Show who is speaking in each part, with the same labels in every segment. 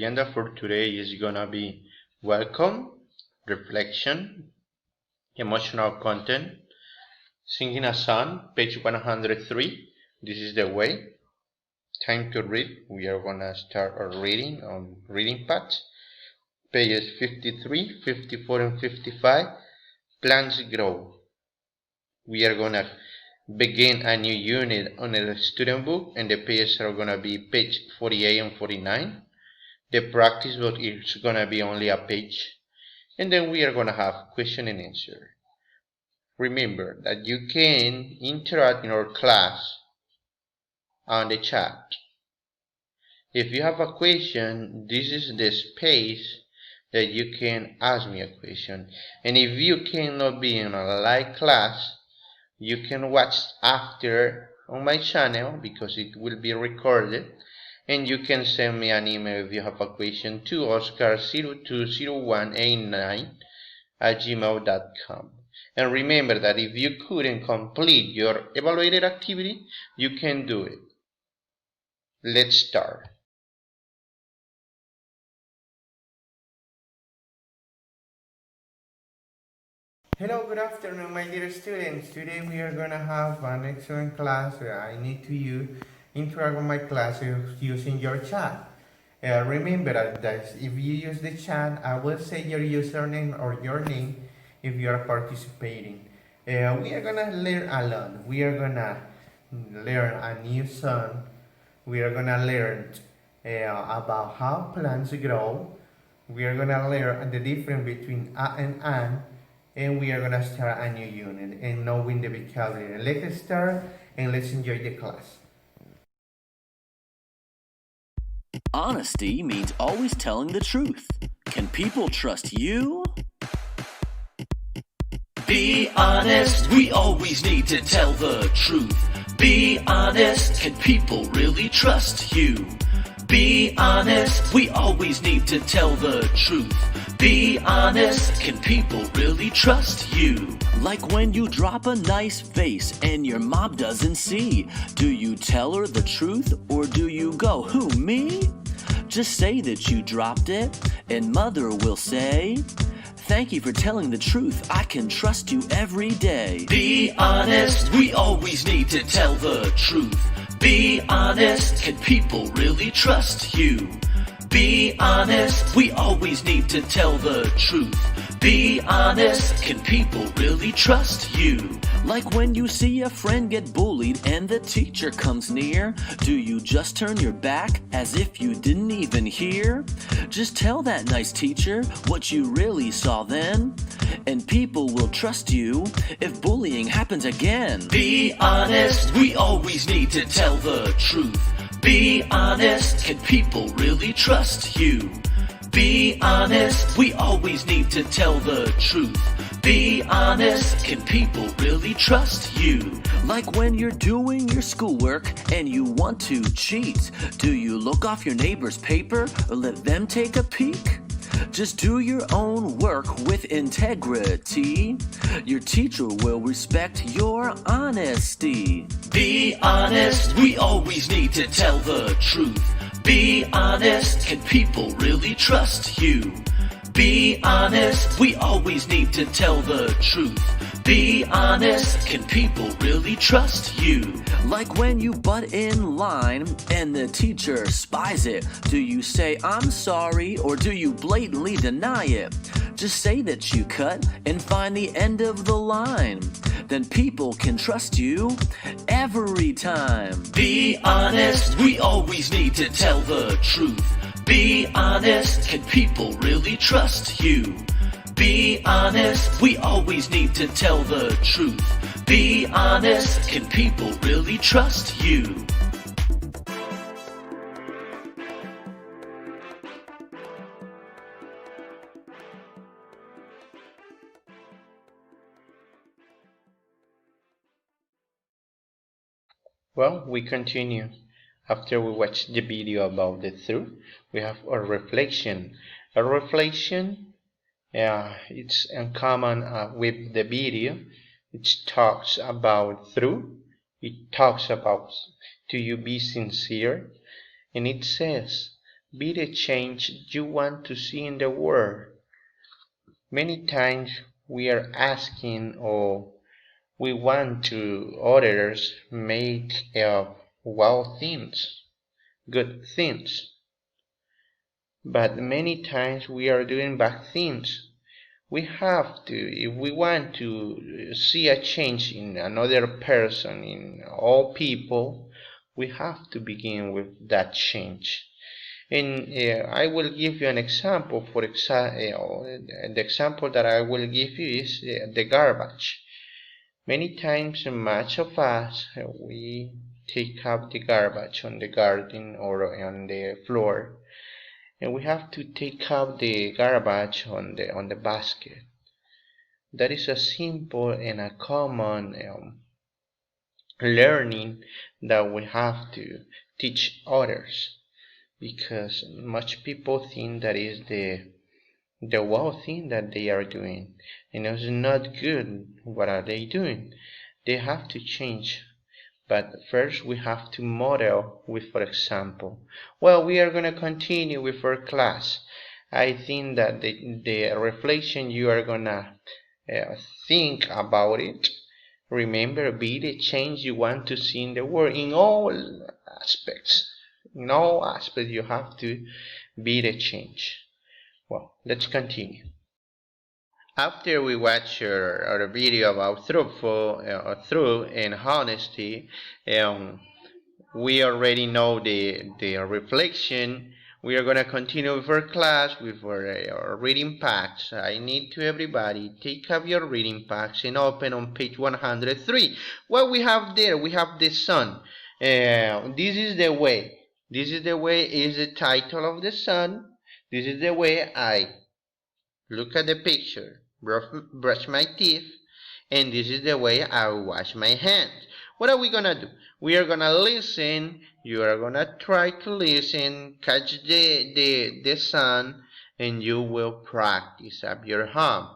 Speaker 1: agenda for today is gonna be welcome, reflection, emotional content, singing a song, page 103. This is the way. Time to read. We are gonna start our reading on reading part. Pages 53, 54, and 55. Plants grow. We are gonna begin a new unit on the student book, and the pages are gonna be page 48 and 49. The practice book is gonna be only a page, and then we are gonna have question and answer. Remember that you can interact in our class on the chat. If you have a question, this is the space that you can ask me a question. And if you cannot be in a live class, you can watch after on my channel because it will be recorded, and you can send me an email if you have a question to oscar020189@gmail.com. And remember that if you couldn't complete your evaluated activity, you can do it. Let's start. Hello, good afternoon, my dear students. Today we are going to have an excellent class where I need to interact with my class using your chat. Remember that if you use the chat, I will say your username or your name if you are participating. We are going to learn a lot. We are going to learn a new song. We are going to learn about how plants grow. We are going to learn the difference between a and an. And we are going to start a new unit and knowing the vocabulary. Let's start and let's enjoy the class.
Speaker 2: Honesty means always telling the truth. Can people trust you? Be honest, we always need to tell the truth. Be honest, can people really trust you? Be honest, we always need to tell the truth. Be honest, can people really trust you? Like when you drop a nice vase and your mom doesn't see. Do you tell her the truth or do you go, who, me? Just say that you dropped it and mother will say, thank you for telling the truth, I can trust you every day. Be honest, we always need to tell the truth. Be honest, can people really trust you? Be honest, we always need to tell the truth. Be honest, can people really trust you? Like when you see a friend get bullied and the teacher comes near. Do you just turn your back as if you didn't even hear? Just tell that nice teacher what you really saw then, and people will trust you if bullying happens again. Be honest, we always need to tell the truth. Be honest, can people really trust you? Be honest, we always need to tell the truth. Be honest, can people really trust you? Like when you're doing your schoolwork and you want to cheat. Do you look off your neighbor's paper or let them take a peek? Just do your own work with integrity. Your teacher will respect your honesty. Be honest, we always need to tell the truth. Be honest, can people really trust you? Be honest, we always need to tell the truth. Be honest, can people really trust you? Like when you butt in line and the teacher spies it. Do you say, I'm sorry, or do you blatantly deny it? Just say that you cut and find the end of the line. Then people can trust you every time. Be honest, we always need to tell the truth. Be honest, can people really trust you? Be honest, we always need to tell the truth. Be honest, can people really trust you?
Speaker 1: Well, we continue. After we watch the video about the truth, we have a reflection. A reflection, it's in common with the video. It talks about truth. It talks about do you be sincere? And it says Be the change you want to see in the world. Many times we are asking or we want to others make wow things, good things. But many times we are doing bad things. We have to, if we want to see a change in another person, in all people, we have to begin with that change. And I will give you an example. The example that I will give you is the garbage. Many times, much of us, we take up the garbage on the garden or on the floor, and we have to take up the garbage on the basket. That is a simple and a common learning that we have to teach others, because much people think that is the wow thing that they are doing, and it's not good. What are they doing? They have to change. But first we have to model with, for example. Well, we are going to continue with our class. I think that the reflection you are going to think about it. Remember, be the change you want to see in the world in all aspects. In all aspects, you have to be the change. Well, let's continue. After we watch our video about truth and honesty, we already know the reflection. We are going to continue with our class with our reading packs. I need to everybody take up your reading packs and open on page 103. What we have there, we have the sun. This is the way. This is the way is the title of the sun. This is the way I look at the picture, brush my teeth, and this is the way I wash my hands. What are we gonna do? We are gonna listen. You are gonna try to listen, catch the sun, and you will practice at your home.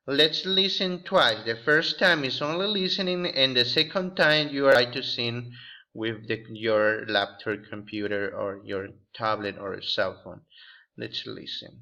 Speaker 1: Let's listen twice. The first time is only listening, and the second time you are trying to sing with your laptop computer or your tablet or cell phone. Let's listen.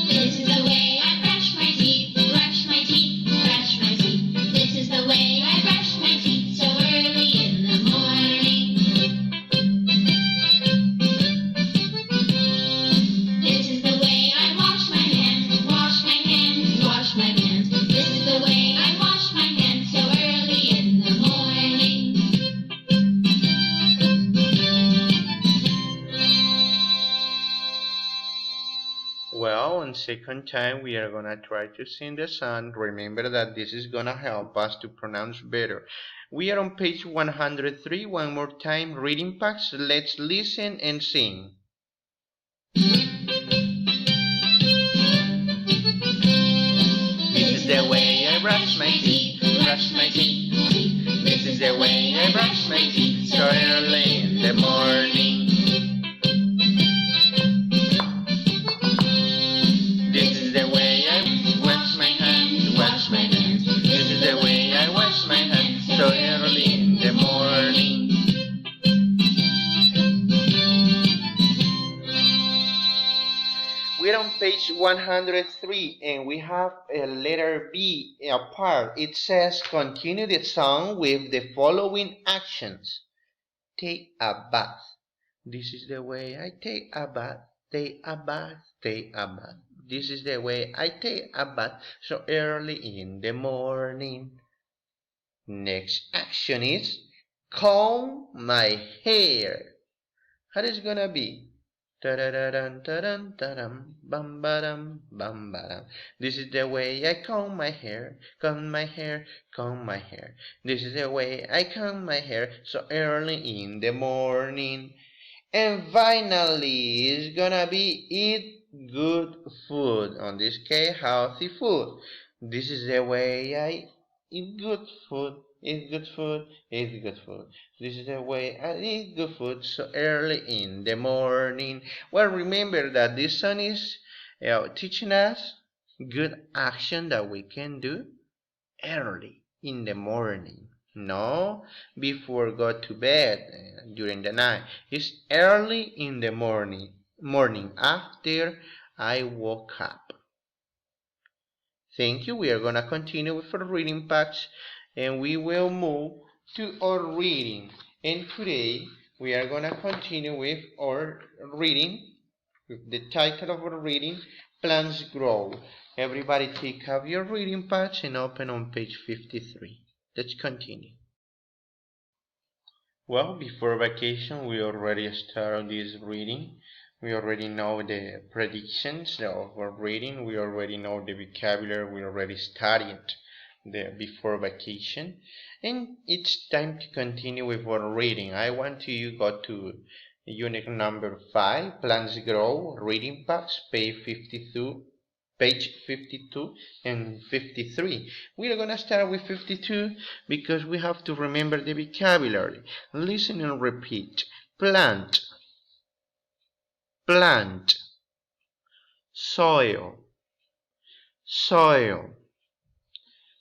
Speaker 3: This is the way I brush my teeth, brush my teeth, brush my teeth. This is the way I brush my teeth so early in the morning. This is the way I wash my hands, wash my hands, wash my hands. This is the way I wash my hands so early in the morning.
Speaker 1: Well, on second time we are gonna try to sing the song. Remember that this is gonna help us to pronounce better. We are on page 103. One more time, reading packs. Let's listen and sing.
Speaker 3: This is the way I brush my teeth, brush my teeth, teeth. This is the way I brush my teeth so early in the morning. This is the way I wash my hands, wash my hands. This is the way I wash my hands so early in the morning.
Speaker 1: We're on page 103 and we have a letter B apart. It says continue the song with the following actions. Take a bath. This is the way I take a bath. Take a bath. Take a bath. This is the way I take a bath so early in the morning. Next action is comb my hair. How is it gonna be? Ta-da-da-dum, ta-dum, ta-dum, bam-ba-dum, bam-ba-dum. This is the way I comb my hair, comb my hair, comb my hair. This is the way I comb my hair so early in the morning. And finally, it's gonna be eat good food. On this case, healthy food. This is the way I eat good food. Eat good food, eat good food. This is the way I eat good food so early in the morning. Well, remember that this song is teaching us good action that we can do early in the morning. No, before go to bed during the night. It's early in the morning after I woke up. Thank you. We are going to continue with our reading patch and we will move to our reading. And today we are going to continue with our reading, with the title of our reading, Plants Grow. Everybody take up your reading patch and open on page 53. Let's continue. Well, before vacation, we already started this reading. We already know the predictions of our reading. We already know the vocabulary. We already studied the before vacation. And it's time to continue with our reading. I want you to go to unit number 5, Plants Grow, reading patch, page 52 and 53. We are going to start with 52 because we have to remember the vocabulary. Listen and repeat. Plant, plant, soil, soil,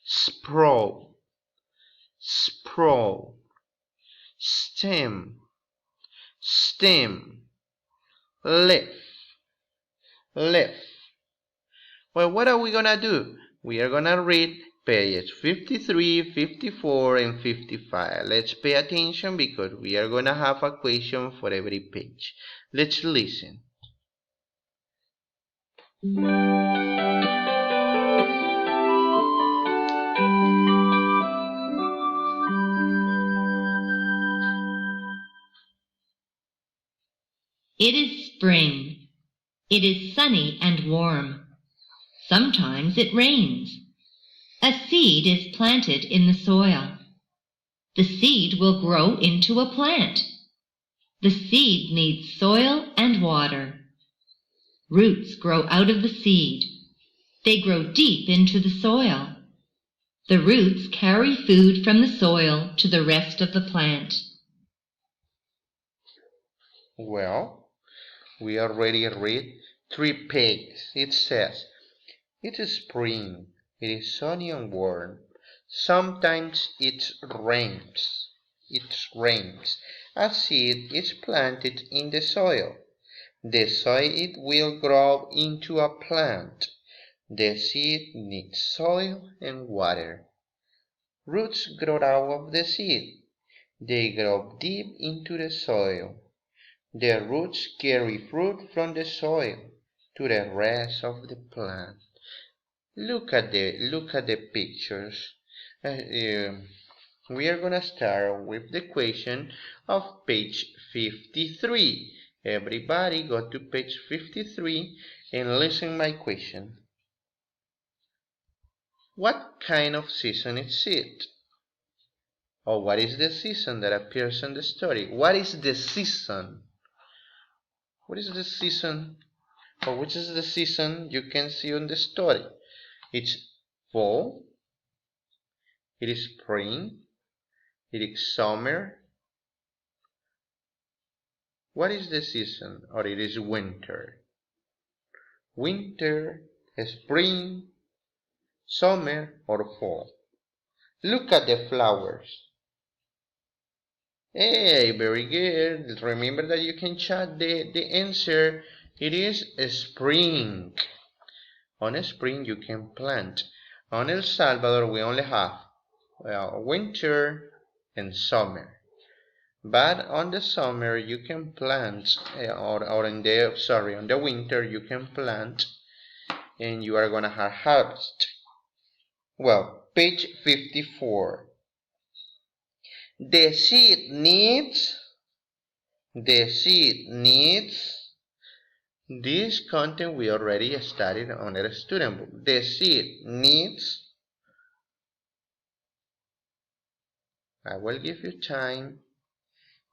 Speaker 1: sprout, sprout, stem, stem, leaf, leaf. Well, what are we going to do? We are going to read pages 53, 54, and 55. Let's pay attention because we are going to have a question for every page. Let's listen.
Speaker 4: It is spring. It is sunny and warm. Sometimes it rains. A seed is planted in the soil. The seed will grow into a plant. The seed needs soil and water. Roots grow out of the seed. They grow deep into the soil. The roots carry food from the soil to the rest of the plant.
Speaker 1: Well, we already read 3 pages. It says, it is spring. It is sunny and warm. Sometimes it rains. It rains. A seed is planted in the soil. The seed will grow into a plant. The seed needs soil and water. Roots grow out of the seed. They grow deep into the soil. The roots carry fruit from the soil to the rest of the plant. Look at the pictures. We are gonna start with the question of page 53. Everybody go to page 53 and listen my question. What kind of season is it? Or what is the season that appears in the story? What is the season? What is the season? Or which is the season you can see on the story? It's fall, it is spring, it is summer. What is the season? Or it is winter? Winter, spring, summer, or fall? Look at the flowers. Hey, very good. Remember that you can chat the answer. It is spring. On spring you can plant. On El Salvador we only have winter and summer. But on the summer you can plant, on the winter you can plant, and you are gonna have harvest. Well, page 54. The seed needs this content we already studied on our student book. The seed needs, I will give you time.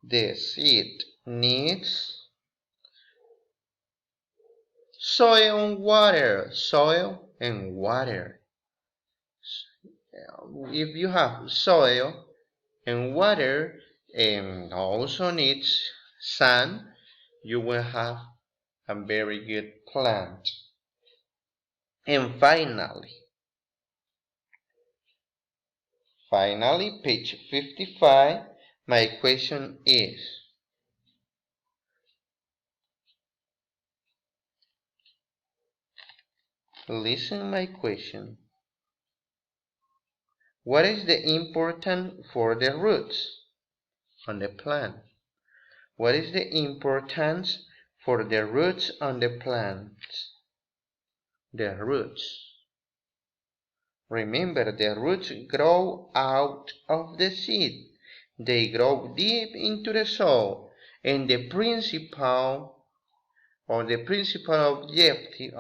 Speaker 1: The seed needs soil and water. Soil and water. If you have soil and water and also needs sun, you will have a very good plant. And finally, page 55, my question is, listen my question. What is the importance for the roots on the plant? What is the importance for the roots on the plants? The roots. Remember, the roots grow out of the seed. They grow deep into the soil, and the principal objective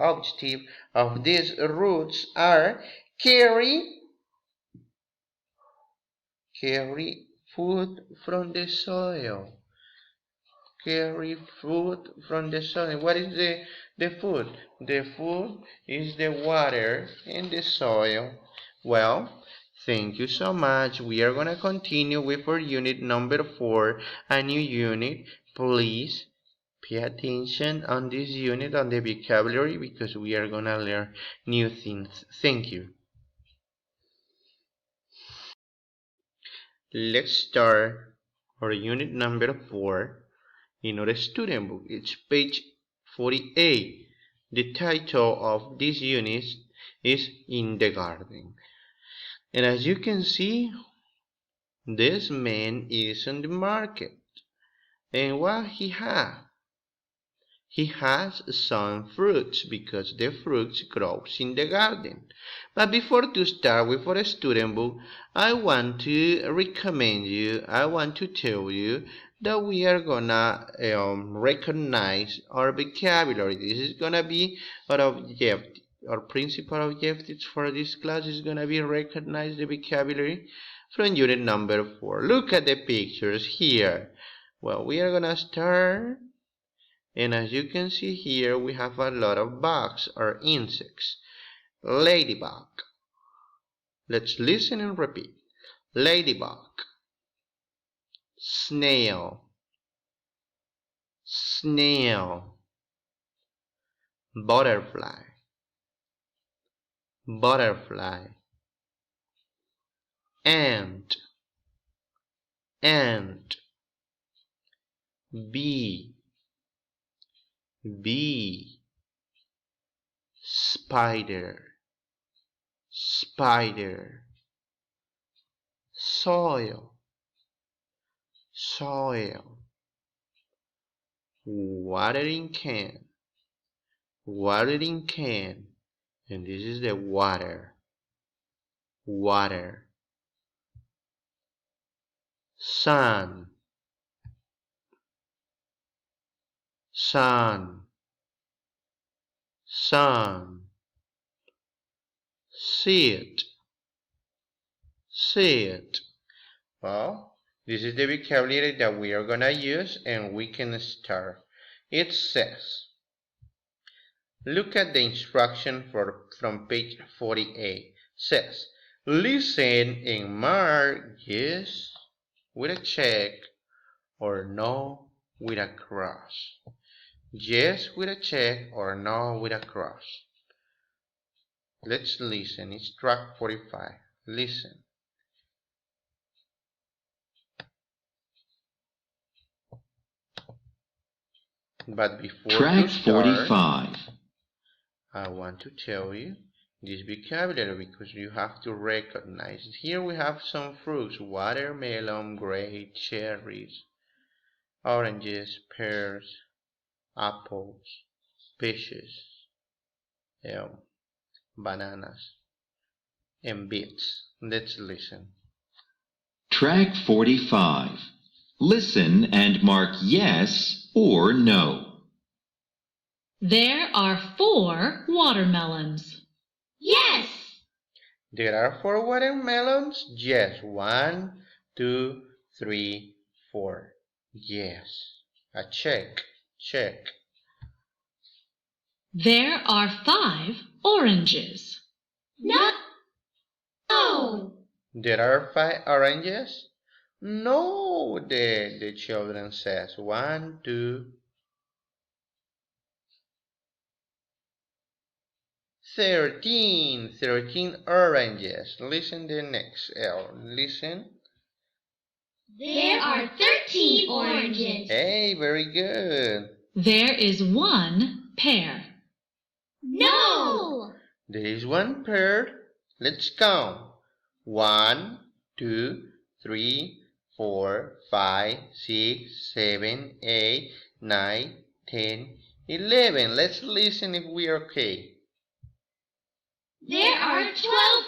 Speaker 1: of these roots are carry food from the soil. Carry food from the soil. What is the food? The food is the water and the soil. Well, thank you so much. We are going to continue with our unit number 4, a new unit. Please pay attention on this unit, on the vocabulary, because we are going to learn new things. Thank you. Let's start our unit number 4 in our student book. It's page 48. The title of this unit is In the Garden. And as you can see, this man is on the market. And what he has? He has some fruits because the fruits grows in the garden. But before to start with our student book, I want to recommend you, I want to tell you that we are gonna recognize our vocabulary. This is gonna be our objective. Our principal objectives for this class is gonna be recognize the vocabulary from unit number 4. Look at the pictures here. Well, we are gonna start. And as you can see here, we have a lot of bugs or insects. Ladybug. Let's listen and repeat. Ladybug. Snail. Snail. Butterfly. Butterfly. Ant. Ant. Bee. Bee. Spider. Spider. Soil. Soil. Watering can. Watering can. And this is the water. Water. Sun. Sun. Sun. Seed. Seed. Well, this is the vocabulary that we are gonna use, and we can start. It says, look at the instruction from page 48. Says, listen and mark yes with a check or no with a cross. Yes with a check or no with a cross. Let's listen. It's track 45. Listen. But before
Speaker 5: Track
Speaker 1: to start,
Speaker 5: 45.
Speaker 1: I want to tell you this vocabulary because you have to recognize it. Here we have some fruits: watermelon, grape, cherries, oranges, pears, apples, peaches, bananas, and beets. Let's listen.
Speaker 5: Track 45. Listen and mark yes or no.
Speaker 6: There are 4 watermelons.
Speaker 3: Yes.
Speaker 1: There are 4 watermelons? Yes. 1, 2, 3, 4. Yes. A check. Check.
Speaker 6: There are 5 oranges.
Speaker 3: No. No.
Speaker 1: There are 5 oranges? No, the children says. 1, 2, 13. 13 oranges. Listen the next L. Listen.
Speaker 3: There are 13 oranges.
Speaker 1: Hey, very good.
Speaker 6: There is 1 pear.
Speaker 3: No!
Speaker 1: There is 1 pear. Let's count. 1, 2, 3, 4, 5, 6, 7, 8, 9, 10, 11. Let's listen if we are okay.
Speaker 3: There are 12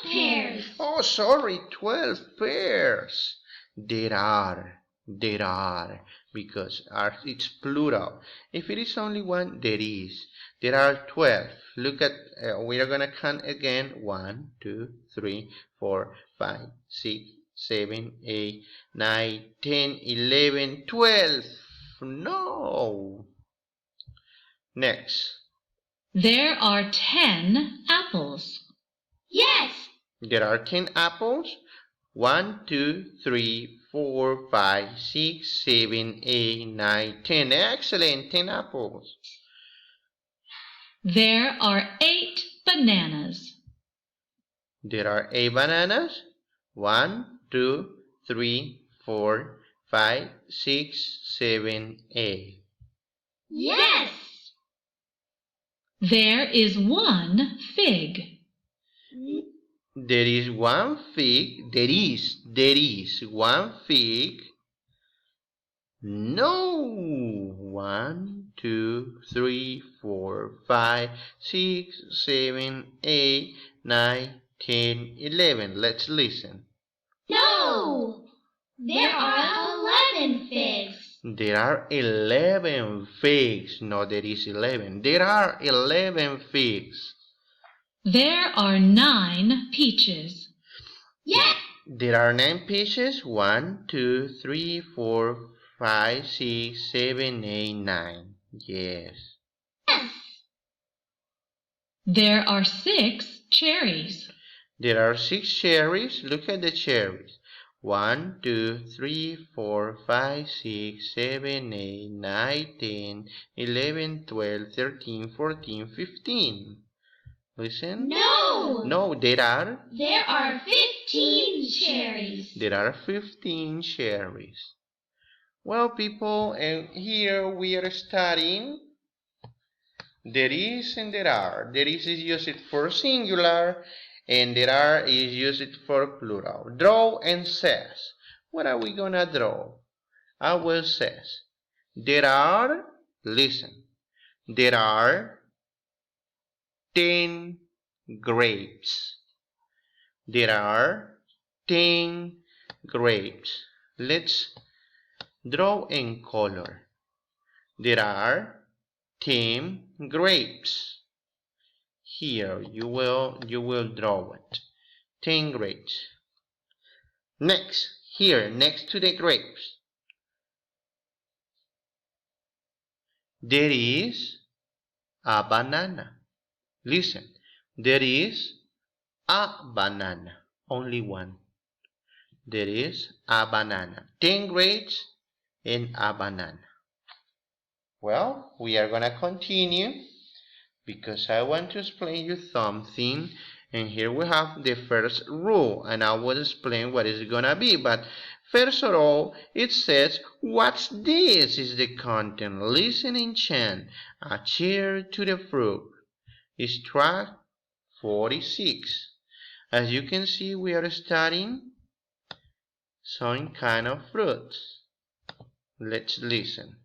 Speaker 3: pears.
Speaker 1: Oh, sorry, 12 pairs. There are, because it's plural. If it is only 1, there is. There are 12. Look at, we are going to count again. 1, 2, 3, 4, 5, 6, 7, 8, 9, 10, 11, 12. No. Next.
Speaker 6: There are 10 apples.
Speaker 3: Yes.
Speaker 1: There are 10 apples. 1, 2, 3, 4, 5, 6, 7, 8, 9, 10. Excellent, 10 apples.
Speaker 6: There are 8 bananas.
Speaker 1: There are 8 bananas. 1, 2, 3, 4, 5, 6, 7, 8.
Speaker 3: Yes.
Speaker 6: There is 1 fig.
Speaker 1: There is 1 fig. There is 1 fig. No. 1, 2, 3, 4, 5, 6, 7, 8, 9, 10, 11. Let's listen.
Speaker 3: No. There are 11 figs.
Speaker 1: There are 11 figs. No, there is 11. There are 11 figs.
Speaker 6: There are 9 peaches.
Speaker 3: Yes.
Speaker 1: There are 9 peaches. 1, 2, 3, 4, 5, 6, 7, 8, 9. Yes.
Speaker 3: Yes.
Speaker 6: There are 6 cherries.
Speaker 1: There are 6 cherries. Look at the cherries. 1, 2, 3, 4, 5, 6, 7, 8, 9, 10, 11, 12, 13, 14, 15. Listen.
Speaker 3: No.
Speaker 1: No, there are
Speaker 3: 15 cherries.
Speaker 1: There are 15 cherries. Well, people, and here we are studying there is and there are. There is used for singular, and there are is used for plural. Draw and says. What are we gonna draw? I will says. There are, listen, there are 10 grapes. There are 10 grapes. Let's draw in color. There are 10 grapes. Here you will draw it. 10 grapes. Next, here next to the grapes, there is a banana. Listen, there is a banana. Only one. There is a banana. 10 grapes and a banana. Well, we are gonna continue because I want to explain you something. And here we have the first rule, and I will explain what it's gonna be. But first of all, it says, what's this? Is the content. Listen and chant. A chair to the fruit. It's track 46. As you can see, we are studying some kind of fruits. Let's listen.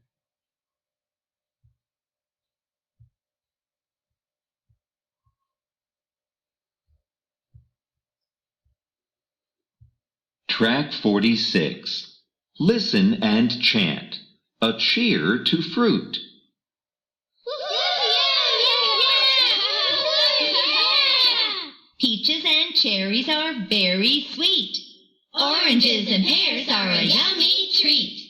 Speaker 5: Track 46. Listen and chant. A cheer to fruit.
Speaker 4: Peaches and cherries are very sweet. Oranges and pears are a yummy treat.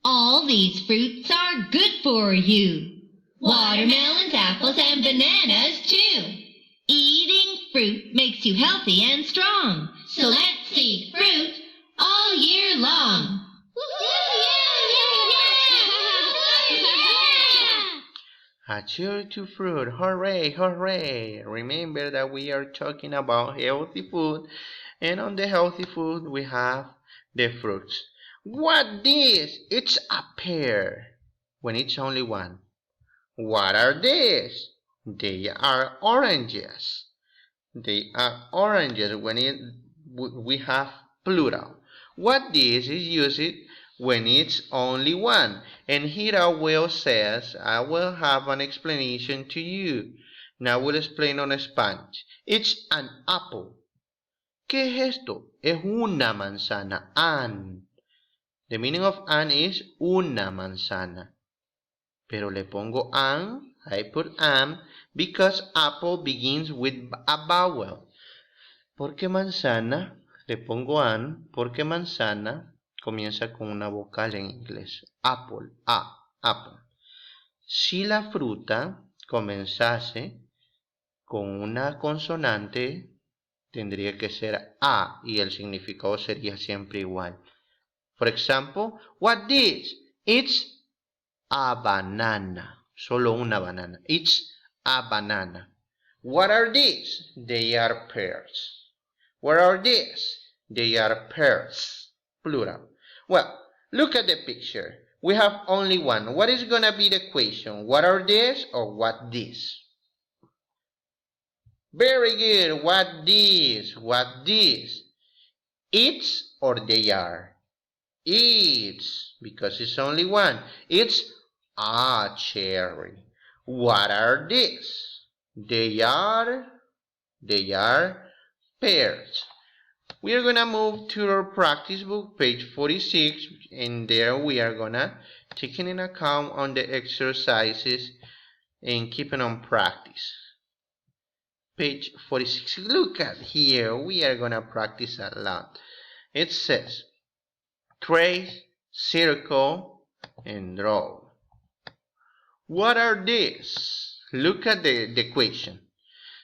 Speaker 4: All these fruits are good for you. Watermelons, apples, and bananas too. Eating fruit makes you healthy and strong. So let's eat fruit all year long.
Speaker 1: A chair to fruit. Hooray, hooray. Remember that we are talking about healthy food. And on the healthy food, we have the fruits. What this? It's a pear. When it's only one. What are these? They are oranges. They are oranges when we have plural. What this is used when it's only one. And here I will says, I will have an explanation to you. Now we'll explain on Spanish. It's an apple. ¿Qué es esto? Es una manzana. An. The meaning of an is una manzana. Pero le pongo an, I put an, because apple begins with a vowel. ¿Por qué manzana? Le pongo an, porque manzana comienza con una vocal en inglés. Apple, a, apple. Si la fruta comenzase con una consonante, tendría que ser a y el significado sería siempre igual. For example, what is? It's a banana. Solo una banana. It's a banana. What are these? They are pears. What are these? They are pears. Plural. Well, look at the picture. We have only one. What is going to be the question? What are these or what this? Very good. What this? What this? It's or they are? It's, because it's only one. It's a cherry. What are these? They are pears. We are gonna move to our practice book, page 46, and there we are gonna take in account on the exercises and keeping on practice. Page 46. Look at here. We are gonna practice a lot. It says trace, circle, and draw. What are these? Look at the question.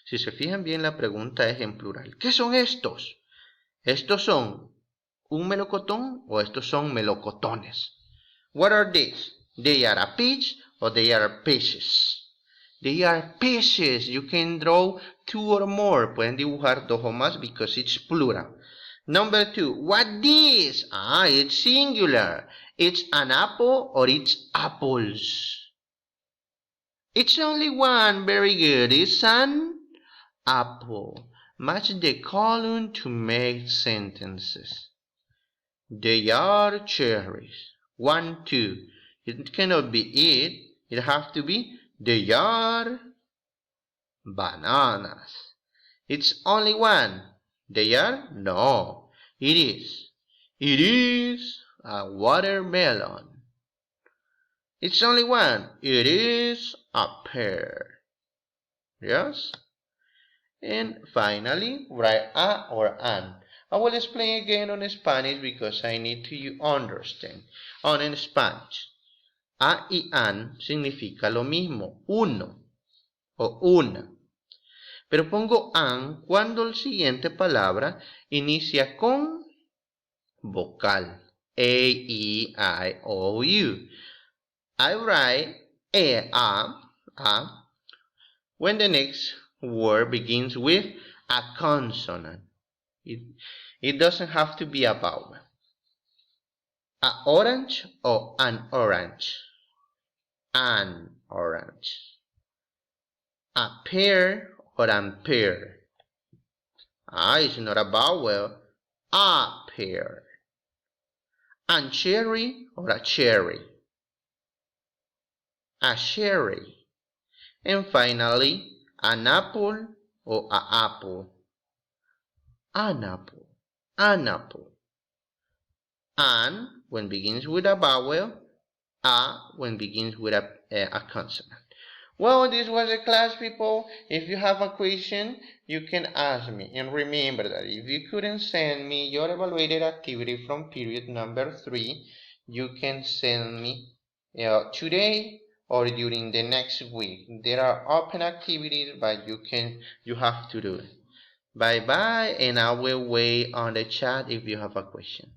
Speaker 1: Si se fijan bien, la pregunta es en plural. ¿Qué son estos? ¿Estos son un melocotón o estos son melocotones? What are these? They are a peach or they are peaches? They are peaches. You can draw two or more. Pueden dibujar dos o más because it's plural. Number 2, what this? It's singular. It's an apple or it's apples? It's only one. Very good. It's an apple. Match the column to make sentences. They are cherries. 1, 2. It cannot be it. It has to be they are bananas. It's only one. They are? No. It is. It is a watermelon. It's only one. It is a pear. Yes? And finally, write a or an. I will explain again on Spanish because I need to understand. On en Spanish, a y an significa lo mismo, uno o una. Pero pongo an cuando la siguiente palabra inicia con vocal. A, E, I, O, U. I write a, when the next word begins with a consonant. It doesn't have to be a vowel. A orange or an orange. An orange. A pear or an pear. It's not a vowel. A pear. An cherry or a cherry. A cherry. And finally, an apple or a apple. An apple. An apple. An when begins with a vowel. A when begins with a consonant. Well, this was the class, people. If you have a question, you can ask me. And remember that if you couldn't send me your evaluated activity from period number 3, you can send me today or during the next week. There are open activities, but you have to do it. Bye bye, and I will wait on the chat if you have a question.